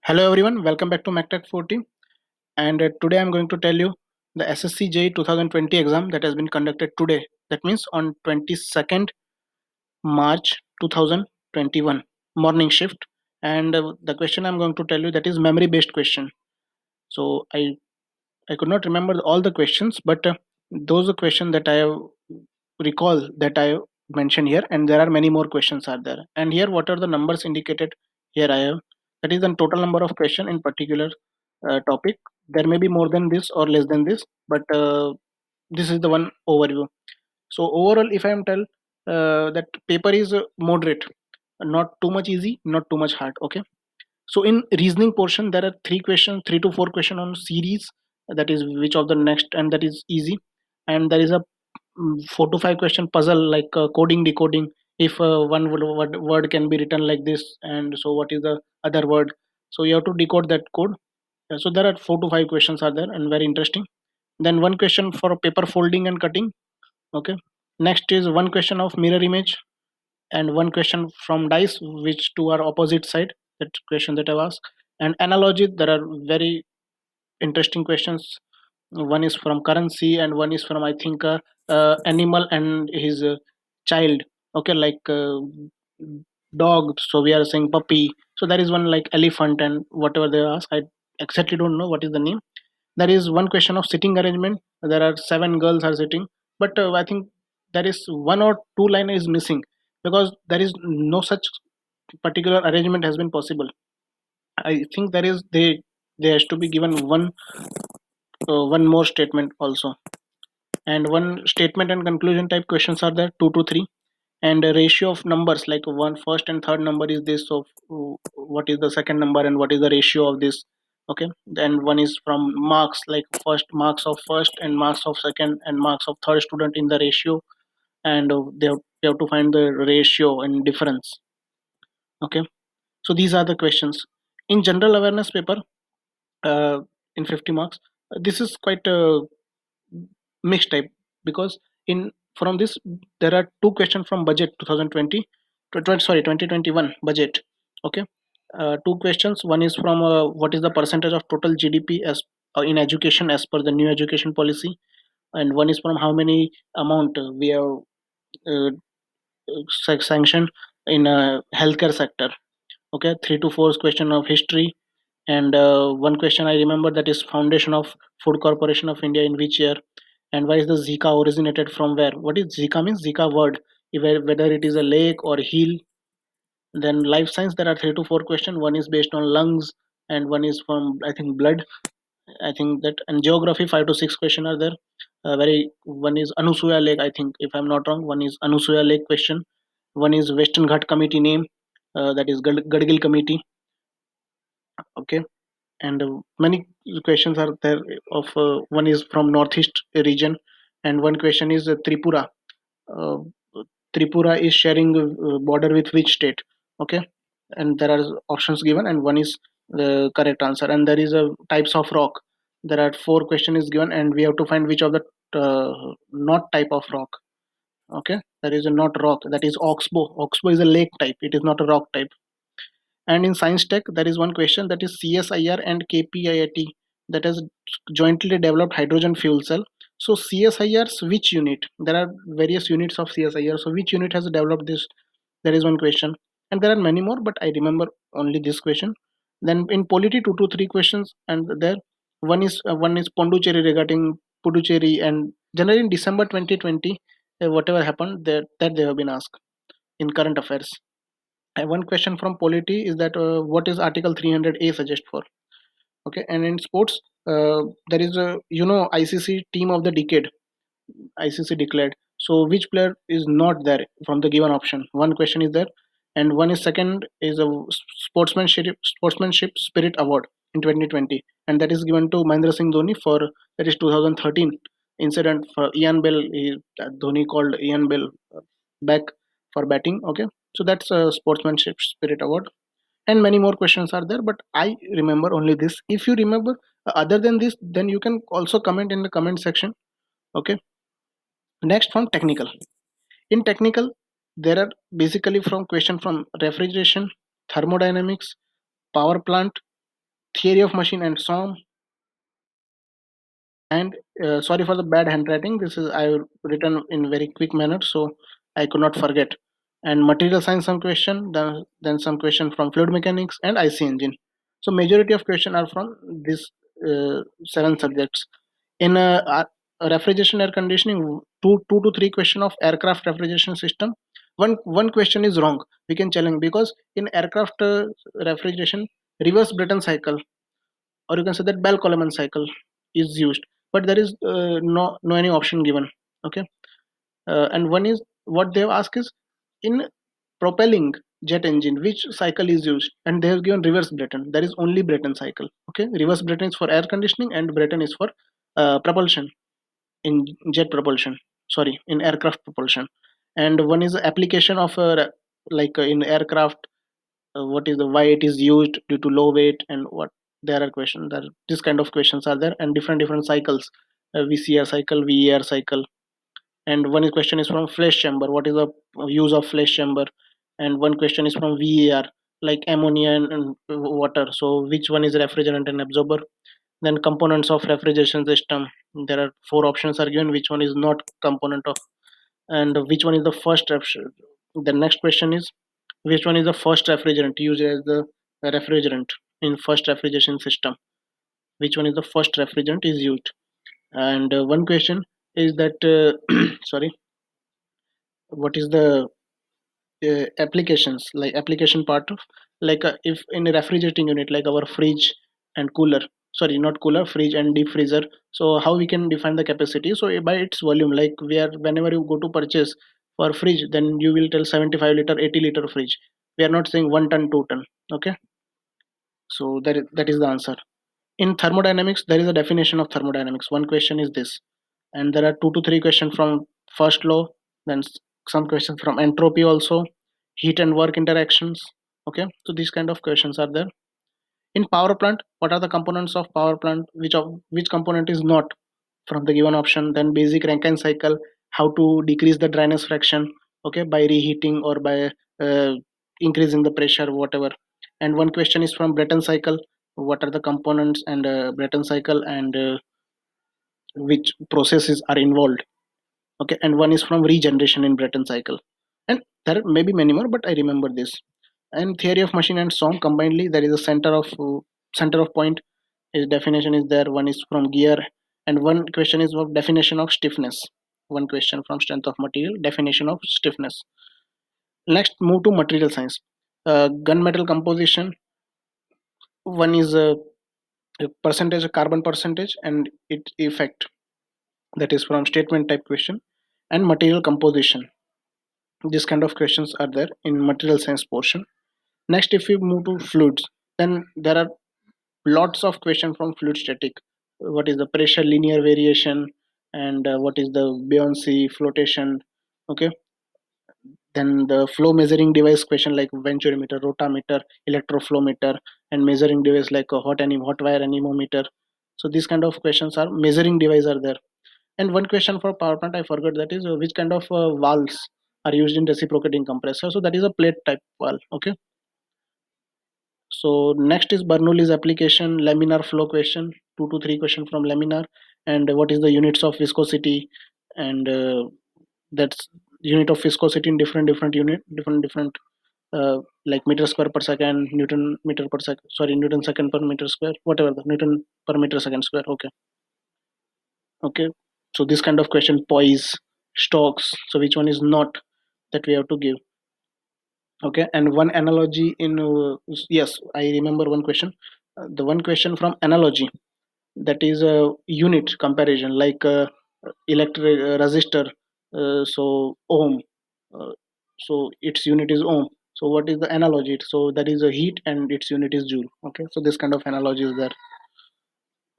Hello everyone, welcome back to MacTech 40. And today I'm going to tell you the SSC JEE 2020 exam that has been conducted today. That means on 22nd March 2021 morning shift. And the question I'm going to tell you, that is memory based question. So I could not remember all the questions, but those are questions that I have recall that I mentioned here, and there are many more questions are there. And here, what are the numbers indicated? Here I have, that is the total number of question in particular topic. There may be more than this or less than this, but this is the one overview. So overall, if I am tell that paper is moderate, not too much easy, not too much hard. Okay. So in reasoning portion, there are three questions, 3 to 4 questions on series. That is which of the next, and that is easy. And there is a 4 to 5 question puzzle like coding, decoding. If one word can be written like this, and so what is the other word? So you have to decode that code. So there are 4 to 5 questions are there and very interesting. Then one question for paper folding and cutting. Okay. Next is one question of mirror image, and one question from dice, which two are opposite side. That question that I've asked. And analogy, there are very interesting questions. One is from currency, and one is from, I think, animal and his child. Okay, like dog, so we are saying puppy. So there is one like elephant and whatever they ask, I exactly don't know what is the name. There is one question of sitting arrangement. There are 7 girls are sitting, but I think there is 1 or 2 line is missing, because there is no such particular arrangement has been possible. I think there is, they has to be given one more statement also, and one statement and conclusion type questions are there, 2 to 3. And a ratio of numbers, like one first and third number is this, so what is the second number and what is the ratio of this. Okay. Then one is from marks, like first marks of first and marks of second and marks of third student in the ratio. And they have to find the ratio and difference. Okay. So these are the questions in general awareness paper, in 50 marks. This is quite a mixed type, because in from this there are 2 questions from budget 2020 sorry 2021 budget. Okay. 2 questions, one is from what is the percentage of total GDP as in education as per the new education policy, and one is from how many amount we have uh, sanctioned in healthcare sector. Okay. 3 to 4 question of history. And one question I remember, that is foundation of Food Corporation of India in which year, and why is the Zika originated from where? What is Zika means? Zika word, whether it is a lake or hill. Then life science, there are 3 to 4 questions. One is based on lungs, and one is from, I think, blood. I think that. And geography, 5 to 6 questions are there. Very One is Anusuya Lake, I think, if I'm not wrong. One is Anusuya Lake question. One is Western Ghat Committee name, that is Gadgil Committee. Okay. And many questions are there of one is from northeast region, and one question is Tripura. uh, Tripura is sharing border with which state? Okay. And there are options given, and one is the correct answer. And there is a types of rock. There are 4 question is given, and we have to find which of the not type of rock. Okay. There is a not rock, that is oxbow is a lake type, it is not a rock type. And in science tech, there is one question, that is CSIR and KPIT, that has jointly developed hydrogen fuel cell. So CSIR's which unit? There are various units of CSIR. So which unit has developed this? There is one question, and there are many more, but I remember only this question. Then in polity, 2 to 3 questions, and there one is Pondicherry, regarding Puducherry, and generally in December 2020, whatever happened there, that they have been asked in current affairs. And one question from polity is that what is article 300A suggest for? Okay. And in sports, there is a, ICC team of the decade, ICC declared. So which player is not there from the given option? One question is there, and one is second is a sportsmanship spirit award in 2020, and that is given to Mahendra Singh Dhoni for, that is 2013 incident for Ian Bell. Dhoni called Ian Bell back for batting. Okay. So that's a sportsmanship spirit award. And many more questions are there, but I remember only this. If you remember other than this, then you can also comment in the comment section. Okay. Next, from technical. In technical, there are basically from question from refrigeration, thermodynamics, power plant, theory of machine and sum, and sorry for the bad handwriting, this is I written in very quick manner, so I could not forget. And material science some question, then some question from fluid mechanics and IC engine. So majority of question are from these seven subjects. In refrigeration air conditioning, two to three question of aircraft refrigeration system. One question is wrong, we can challenge, because in aircraft refrigeration, reverse Brayton cycle, or you can say that Bell Coleman cycle is used, but there is no any option given. Okay. And one is what they have asked is, in propelling jet engine which cycle is used, and they have given reverse Brayton. There is only Brayton cycle. Okay, reverse Brayton is for air conditioning and Brayton is for propulsion, in jet propulsion, sorry, in aircraft propulsion. And one is application of in aircraft, what is the why it is used due to low weight, and what there are questions there, this kind of questions are there, and different cycles, VCR cycle, VER cycle. And one question is from flash chamber, what is the use of flash chamber. And one question is from VER, like ammonia and water, so which one is refrigerant and absorber. Then components of refrigeration system, there are four options are given, which one is not component of, and which one is the first the next question is, which one is the first refrigerant used as the refrigerant in first refrigeration system, which one is the first refrigerant is used. And one question is that sorry, what is the applications, like application part of, if in a refrigerating unit like our fridge and cooler, sorry, not cooler, fridge and deep freezer, so how we can define the capacity, so by its volume, like we are, whenever you go to purchase for fridge, then you will tell 75 liter, 80 liter fridge, we are not saying 1 ton, 2 ton. Okay, so that is the answer. In thermodynamics, there is a definition of thermodynamics, one question is this. And there are two to three questions from first law, then some questions from entropy also, heat and work interactions. Okay, so these kind of questions are there. In power plant, what are the components of power plant, which component is not from the given option. Then basic Rankine cycle, how to decrease the dryness fraction, okay, by reheating or by uh, increasing the pressure, whatever. And one question is from Brayton cycle, what are the components and Brayton cycle, and which processes are involved. Okay, and one is from regeneration in Brayton cycle. And there may be many more, but I remember this. And theory of machine and song combinedly, there is a center of point, his definition is there, one is from gear. And one question is of definition of stiffness, one question from strength of material, definition of stiffness. Next, move to material science. Gunmetal composition, one is a percentage, a carbon percentage, and its effect, that is from statement type question. And material composition, these kind of questions are there in material science portion. Next, if we move to fluids, then there are lots of questions from fluid static, what is the pressure linear variation, and what is the buoyancy flotation. Okay, then the flow measuring device question, like venturimeter, rotameter, electroflowmeter, and measuring device like a hot wire anemometer. So these kind of questions are measuring device are there. And one question for power plant I forgot, that is which kind of valves are used in reciprocating compressor, so that is a plate type valve. Okay, so next is Bernoulli's application, laminar flow question, two to three question from laminar. And what is the units of viscosity, and that's unit of viscosity in different unit, different like meter square per second, Newton meter per second, sorry, Newton second per meter square, whatever the Newton per meter second square. Okay, okay. So this kind of question, poise, stokes. So which one is not, that we have to give. Okay, and one analogy in yes, I remember one question. The one question from analogy, that is a unit comparison, like electric resistor, so ohm, uh, so its unit is ohm. So what is the analogy? So that is a heat and its unit is joule. Okay, so this kind of analogy is there.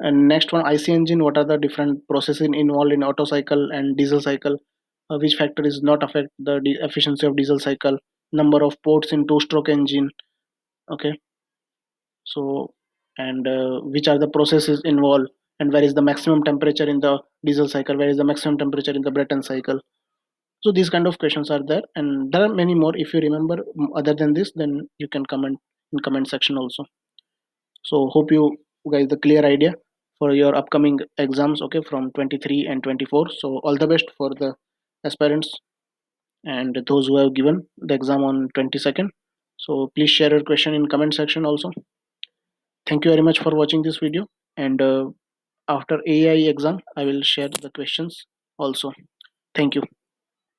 And next one, IC engine, what are the different processes involved in auto cycle and diesel cycle, which factor is not affect the efficiency of diesel cycle, number of ports in two stroke engine. Okay, so and which are the processes involved, and where is the maximum temperature in the diesel cycle, where is the maximum temperature in the Brayton cycle. So these kind of questions are there, and there are many more. If you remember other than this, then you can comment in comment section also. So hope you guys the clear idea for your upcoming exams, okay, from 23 and 24. So all the best for the aspirants and those who have given the exam on 22nd. So please share your question in comment section also. Thank you very much for watching this video, and after AI exam I will share the questions also. Thank you.